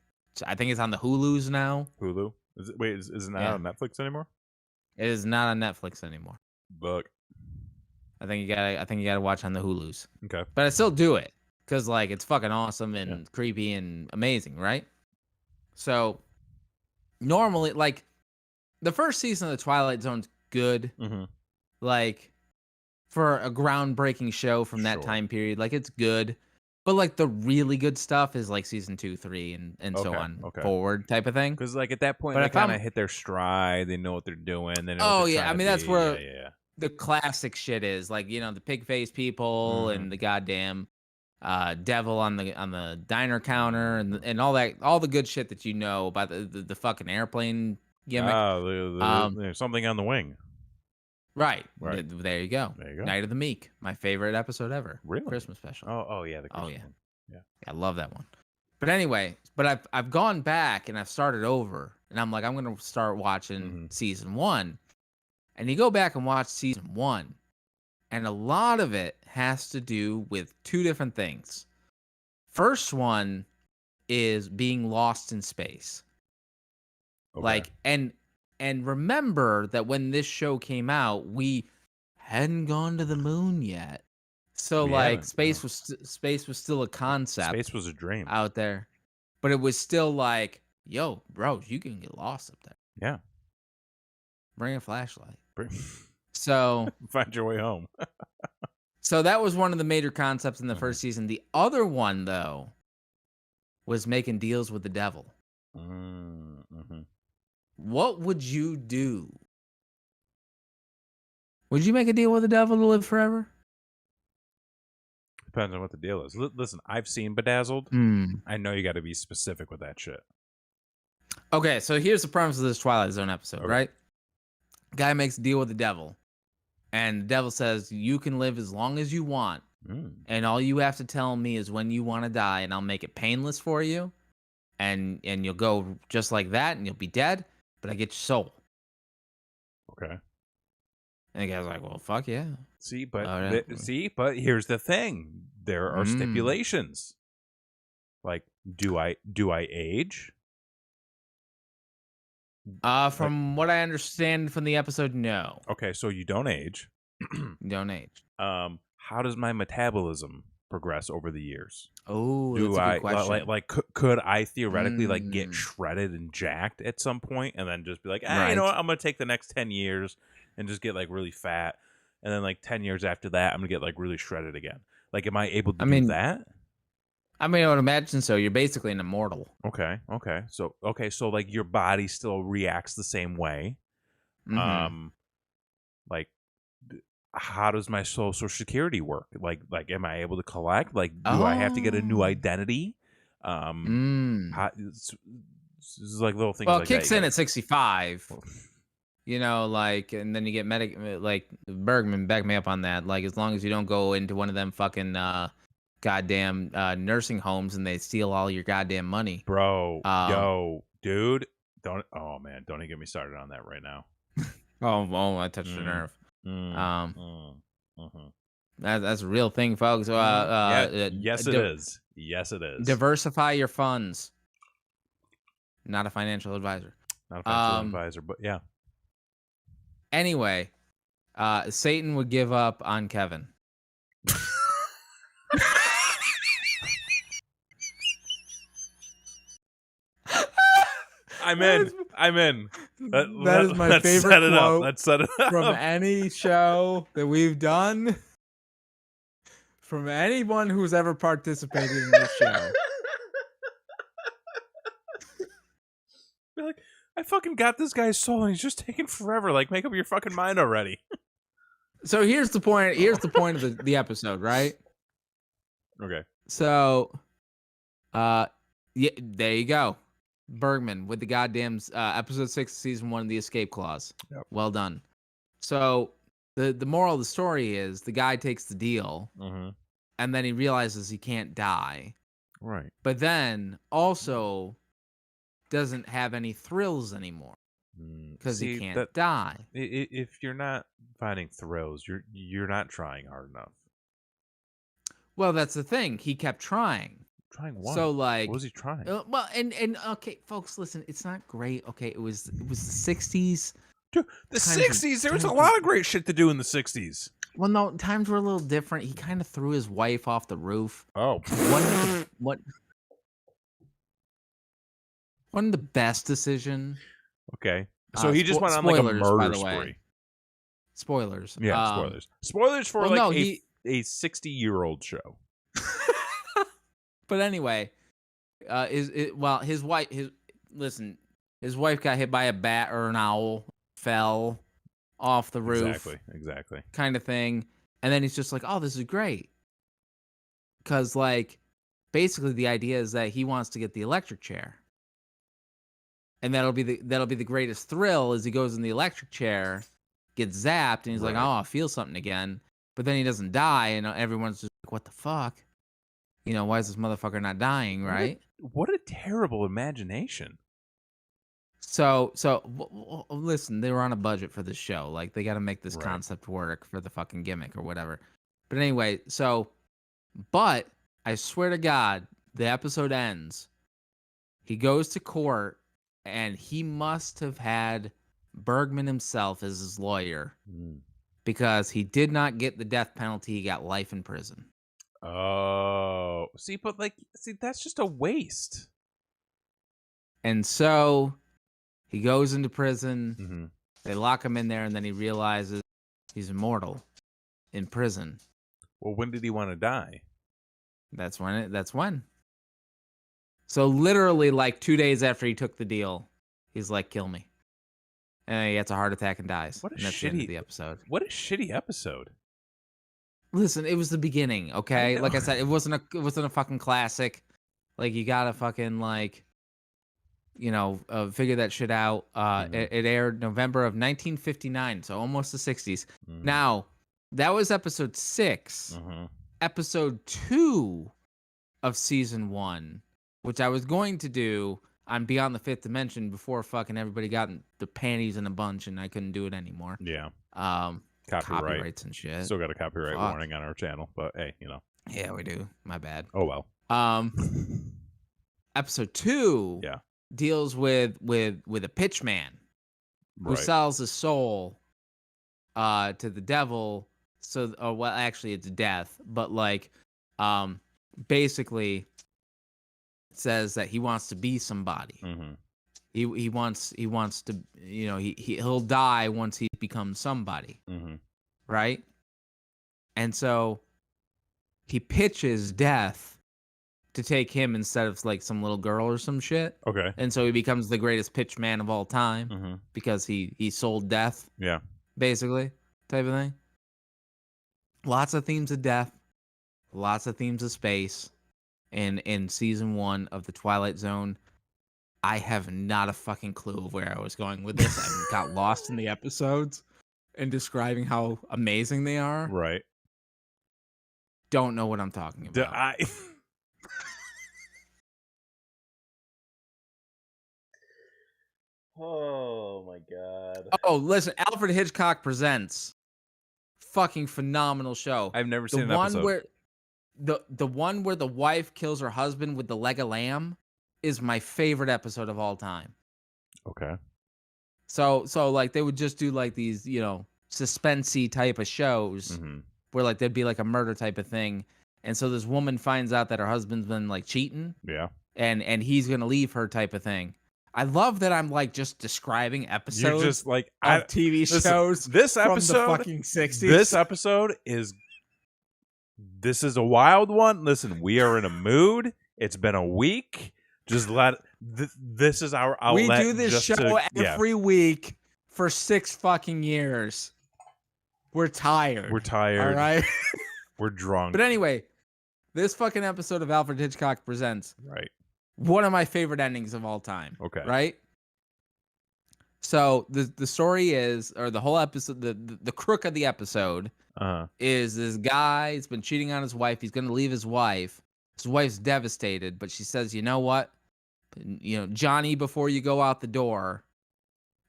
I think it's on the Hulus now. Hulu? Is it not on Netflix anymore? It is not on Netflix anymore. But I think you gotta watch on the Hulus. Okay. But I still do it because like it's fucking awesome and creepy and amazing, right? So normally, like the first season of the Twilight Zone's good. Like for a groundbreaking show from that time period, like it's good. But like the really good stuff is like season 2, 3, and so on forward type of thing. Because like at that point, they kind of hit their stride. They know what they're doing. They know I mean that's where the classic shit is. Like the pig face people and the goddamn devil on the diner counter and all that, all the good shit that you know about the fucking airplane gimmick. There's something on the wing. Right. There you go. Night of the Meek, my favorite episode ever. Really? Christmas special. Oh yeah. The Christmas one. Yeah. I love that one. But anyway, I've gone back and I've started over, and I'm like, I'm gonna start watching season 1, and you go back and watch season 1, and a lot of it has to do with two different things. First one is being lost in space. Like and remember that when this show came out, we hadn't gone to the moon yet. So space was still a concept. Space was a dream out there. But it was still like, yo, bro, you can get lost up there. Yeah. Bring a flashlight. So find your way home. So that was one of the major concepts in the first season. The other one, though, was making deals with the devil. What would you do? Would you make a deal with the devil to live forever? Depends on what the deal is. Listen, I've seen Bedazzled. I know you got to be specific with that shit. Okay, so here's the premise of this Twilight Zone episode, right? Guy makes a deal with the devil. And the devil says, you can live as long as you want. And all you have to tell me is when you want to die, and I'll make it painless for you. and you'll go just like that, and you'll be dead. But I get your soul. Okay. And the guy's like, well, fuck yeah. See, but here's the thing: there are stipulations. Like, do I age? From what I understand from the episode, no. Okay, so you don't age. You don't age. How does my metabolism progress over the years? Oh, that's a good question. Could I theoretically like get shredded and jacked at some point, and then just be like, you know what? I'm gonna take the next 10 years and just get like really fat, and then like 10 years after that, I'm gonna get like really shredded again. Like, am I able to do that? I mean, I would imagine so. You're basically an immortal. Okay. So like your body still reacts the same way. Like, how does my social security work? Like, am I able to collect? Like, do I have to get a new identity? This is like little things. Well, like it kicks that. in at 65. You know, like, and then you get like Bergman, back me up on that. Like, as long as you don't go into one of them fucking goddamn nursing homes and they steal all your goddamn money, bro. Yo, dude, don't even get me started on that right now. I touched a nerve. That's a real thing, folks. Yes, it is. Yes, it is. Diversify your funds. Not a financial advisor. Not a financial advisor, but yeah. Anyway, Satan would give up on Kevin. I'm in. That is my favorite quote Let's set it up. From any show that we've done. From anyone who's ever participated in this show. Like, I fucking got this guy's soul and he's just taking forever. Like, make up your fucking mind already. So here's the point. Here's the point of the episode, right? Okay. So, yeah, there you go. Bergman with the goddamn episode 6 season 1 of the escape clause. Yep. Well done. So the moral of the story is the guy takes the deal, and then he realizes he can't die. Right. But then also doesn't have any thrills anymore because he can't die. If you're not finding thrills, you're not trying hard enough. Well, that's the thing. He kept trying. Trying what? So, like, what was he trying? Well, and okay, folks, listen, it's not great. Okay, it was the 60s. Dude, the 60s. There was a lot of great shit to do in the 60s. Well, no, times were a little different. He kind of threw his wife off the roof. Oh, wasn't the best decision. Okay, so he just went on like a murder spree. Spoilers. Yeah, spoilers. Spoilers for a 60-year-old show. But anyway, his wife got hit by a bat or an owl, fell off the roof. Exactly. Kind of thing. And then he's just like, oh, this is great. Because, like, basically the idea is that he wants to get the electric chair. And that'll be the greatest thrill as he goes in the electric chair, gets zapped, and he's like, oh, I feel something again. But then he doesn't die, and everyone's just like, what the fuck? You know, why is this motherfucker not dying, right? What a terrible imagination. So listen, they were on a budget for this show. Like, they got to make this concept work for the fucking gimmick or whatever. But anyway, but I swear to God, the episode ends. He goes to court, and he must have had Bergman himself as his lawyer because he did not get the death penalty. He got life in prison. Oh, see, that's just a waste. And so he goes into prison. They lock him in there, and then he realizes he's immortal in prison. Well, when did he want to die? That's when. So literally, like 2 days after he took the deal, he's like, "Kill me," and he gets a heart attack and dies. What a that's the end of the episode. What a shitty episode. Listen, it was the beginning, okay? Like I said, it wasn't a fucking classic. Like, you gotta fucking, like, you know, figure that shit out. It aired November of 1959, so almost the 60s. Now, that was episode 6. Episode 2 of season 1 which I was going to do on Beyond the Fifth Dimension before fucking everybody got the panties in a bunch and I couldn't do it anymore. Yeah. Copyrights and shit. Still got a copyright warning on our channel, but hey, you know. Yeah, we do. My bad. Oh well. Episode 2 deals with a pitch man who sells his soul to the devil. So, well, actually, it's death, but like, basically, says that he wants to be somebody. Mm-hmm. He wants to, you know, he'll die once he becomes somebody, right? And so he pitches death to take him instead of like some little girl or some shit. Okay. And so he becomes the greatest pitch man of all time because he sold death. Yeah. Basically, type of thing. Lots of themes of death, lots of themes of space. In season 1 of the Twilight Zone, I have not a fucking clue of where I was going with this. I got lost in the episodes and describing how amazing they are. Right. Don't know what I'm talking about. Oh my god. Oh, listen, Alfred Hitchcock Presents. Fucking phenomenal show. I've never seen an episode. Where the one where the wife kills her husband with the leg of lamb is my favorite episode of all time. Okay. So like they would just do like these, you know, suspensey type of shows where like there'd be like a murder type of thing. And so this woman finds out that her husband's been like cheating. Yeah. And he's going to leave her type of thing. I love that I'm like just describing episodes just like of TV shows this episode, from the fucking 60s. This episode this is a wild one. Listen, we are in a mood. It's been a week. Just this is our outlet. We do this show every week for 6 fucking years. We're tired. All right? We're drunk. But anyway, this fucking episode of Alfred Hitchcock Presents. Right. One of my favorite endings of all time. Okay. Right? So the story is, or the whole episode, the crook of the episode is this guy. He's been cheating on his wife. He's going to leave his wife. His wife's devastated, but she says, you know what? You know, Johnny, before you go out the door,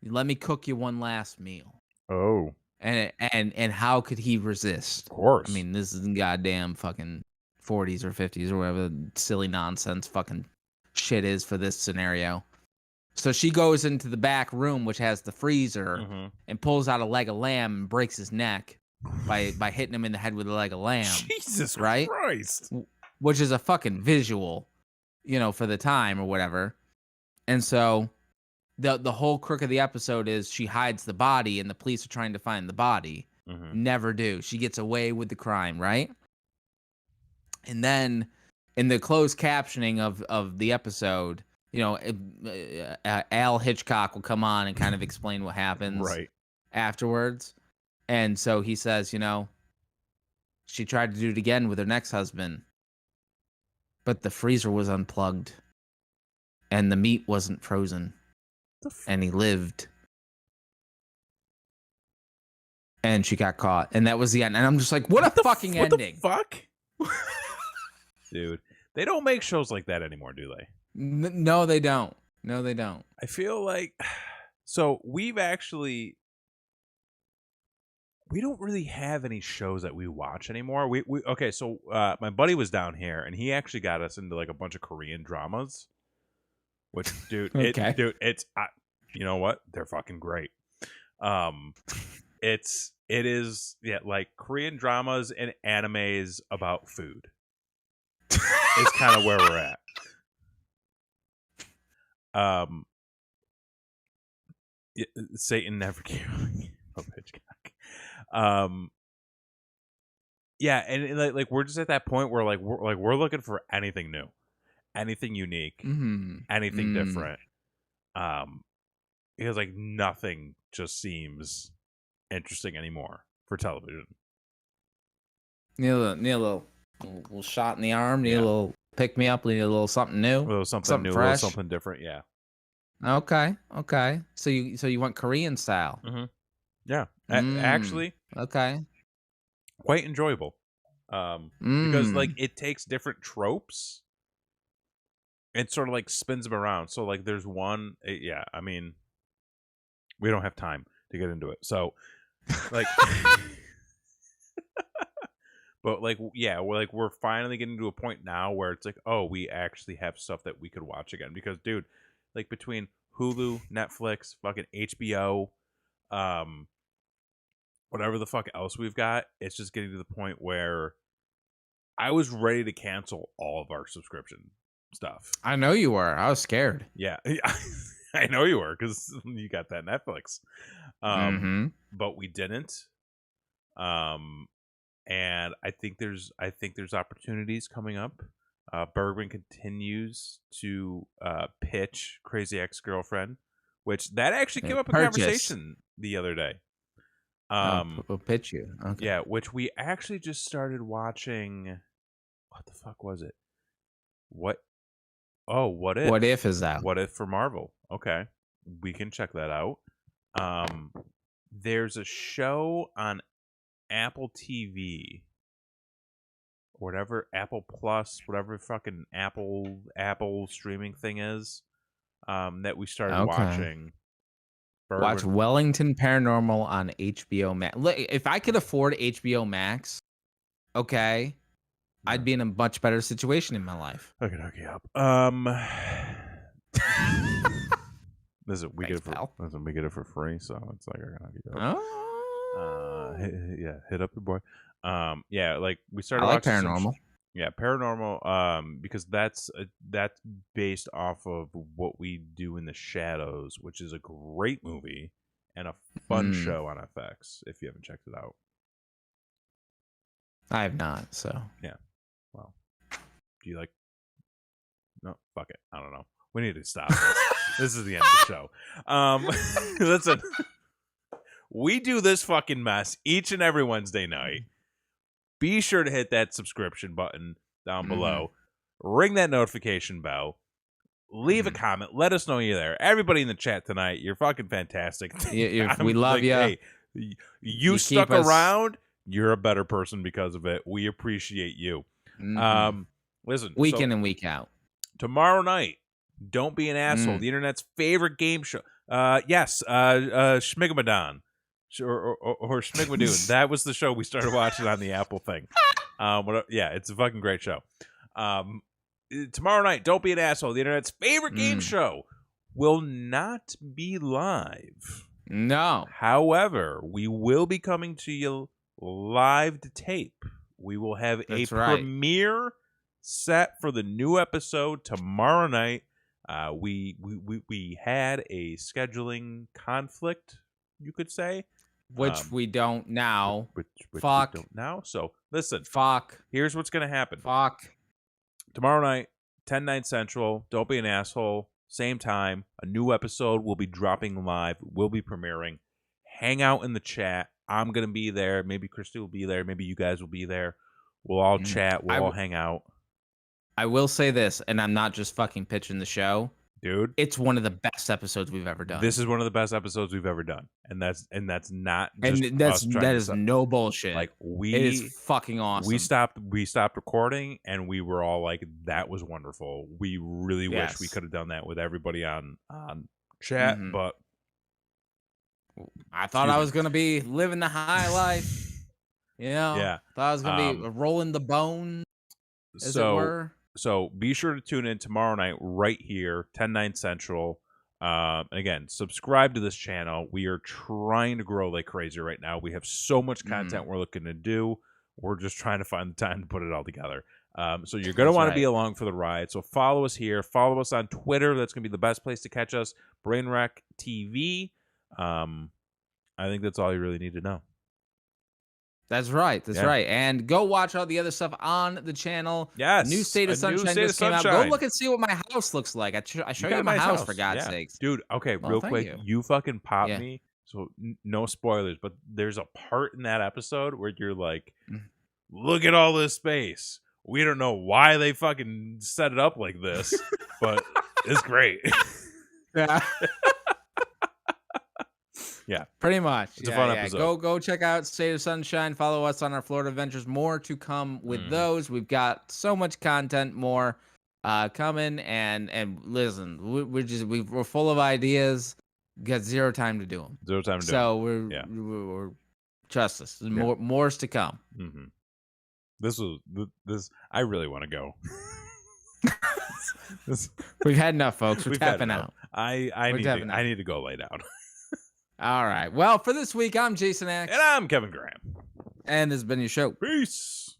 let me cook you one last meal. Oh. And how could he resist? Of course. I mean, this is goddamn fucking 40s or 50s or whatever silly nonsense fucking shit is for this scenario. So she goes into the back room, which has the freezer, and pulls out a leg of lamb and breaks his neck by hitting him in the head with a leg of lamb. Jesus right? Christ. Which is a fucking visual, you know, for the time or whatever. And so the whole crook of the episode is she hides the body and the police are trying to find the body. Never do. She gets away with the crime, right? And then in the closed captioning of the episode, you know, Al Hitchcock will come on and kind of explain what happens afterwards. And so he says, you know, she tried to do it again with her next husband, but the freezer was unplugged and the meat wasn't frozen and he lived. And she got caught. And that was the end. And I'm just like, what a fucking ending. What the fuck? Dude, they don't make shows like that anymore, do they? No, they don't. No, they don't. I feel like, so we don't really have any shows that we watch anymore. Okay, so my buddy was down here and he actually got us into like a bunch of Korean dramas. Which, dude, it's you know what? They're fucking great. It is like Korean dramas and animes about food. Is kind of where we're at. Satan never gave up Hitchcock. Yeah, and like we're just at that point where we're looking for anything new, anything unique, anything different. Because like nothing just seems interesting anymore for television. Need a little shot in the arm. Need a little pick me up. Need a little something new. A little something new. Fresh. A little something different. Yeah. Okay. So you want Korean style? Yeah. Actually. Okay. Quite enjoyable. Because like it takes different tropes it sort of like spins them around. So like there's one, yeah, I mean, we don't have time to get into it. So like, but like, yeah, we're finally getting to a point now where it's like, oh, we actually have stuff that we could watch again. Because dude, like between Hulu, Netflix, fucking HBO, whatever the fuck else we've got, it's just getting to the point where I was ready to cancel all of our subscription stuff. I know you were. I was scared. Yeah. I know you were because you got that Netflix. But we didn't. And I think there's opportunities coming up. Bergman continues to pitch Crazy Ex-Girlfriend, which that actually came up in conversation the other day. We'll pitch you. Okay. Yeah, which we actually just started watching. What the fuck was it? What? Oh, What If? What If is that? What If for Marvel. Okay. We can check that out. There's a show on Apple TV. Whatever, Apple Plus, whatever fucking Apple streaming thing is, that we started watching. Watch Wellington Paranormal on HBO Max. Look, if I could afford HBO Max, okay, I'd be in a much better situation in my life. Okay, up. Listen, we get it for free, so it's like I gotta get up. Hit up your boy. Yeah, like we started watching Paranormal. Paranormal. Because that's based off of What We Do in the Shadows, which is a great movie and a fun show on FX. If you haven't checked it out, I have not. So yeah. Well, do you like? No, fuck it. I don't know. We need to stop this. This is the end of the show. Listen, we do this fucking mess each and every Wednesday night. Be sure to hit that subscription button down below. Ring that notification bell. Leave a comment. Let us know you're there. Everybody in the chat tonight, you're fucking fantastic. We love you. Hey, you stuck around. You're a better person because of it. We appreciate you. Listen, week in and week out. Tomorrow night, Don't Be an Asshole, the internet's favorite game show. Schmigmadon. Or Schmigmadoon. That was the show we started watching on the Apple thing. Yeah, it's a fucking great show. Tomorrow night, Don't Be an Asshole, the internet's favorite game show, will not be live. No. However, we will be coming to you live to tape. We will have premiere set for the new episode tomorrow night. We had a scheduling conflict, you could say. Which we don't now. Which fuck. we don't now. So, listen. Fuck. Here's what's going to happen. Fuck. Tomorrow night, 10/9 Central, Don't Be an Asshole, same time. A new episode will be dropping live. We'll be premiering. Hang out in the chat. I'm going to be there. Maybe Christy will be there. Maybe you guys will be there. We'll all chat. We'll all hang out. I will say this, and I'm not just fucking pitching the show. Dude, it's one of the best episodes we've ever done. This is one of the best episodes we've ever done, and that's not just that is no bullshit. Like it is fucking awesome. We stopped recording, and we were all like, "That was wonderful." We really wish we could have done that with everybody on chat, but I thought I was gonna be living the high life. You know, thought I was gonna be rolling the bone, as it were. So be sure to tune in tomorrow night right here, 10/9 Central. And again, subscribe to this channel. We are trying to grow like crazy right now. We have so much content we're looking to do. We're just trying to find the time to put it all together. So you're going to want to be along for the ride. So follow us here. Follow us on Twitter. That's going to be the best place to catch us. Brainwreck TV. I think that's all you really need to know. That's right. That's right. And go watch all the other stuff on the channel. Yes. New State of Sunshine just came out. Go look and see what my house looks like. I show you my house, for God's sakes. Dude, okay, real quick. You fucking popped me. So no spoilers, but there's a part in that episode where you're like, look at all this space. We don't know why they fucking set it up like this, but it's great. Yeah. Yeah, pretty much. It's a fun episode. Go check out State of Sunshine. Follow us on our Florida Adventures. More to come with those. We've got so much content more. coming. And listen, we're full of ideas. Got zero time to do them. Zero time to do so them. we're trust us. There's more's to come. Mm-hmm. This. I really want to go. We've had enough, folks. We're tapping out. I need to go lay down. All right. Well, for this week, I'm Jason Axe. And I'm Kevin Graham. And this has been your show. Peace.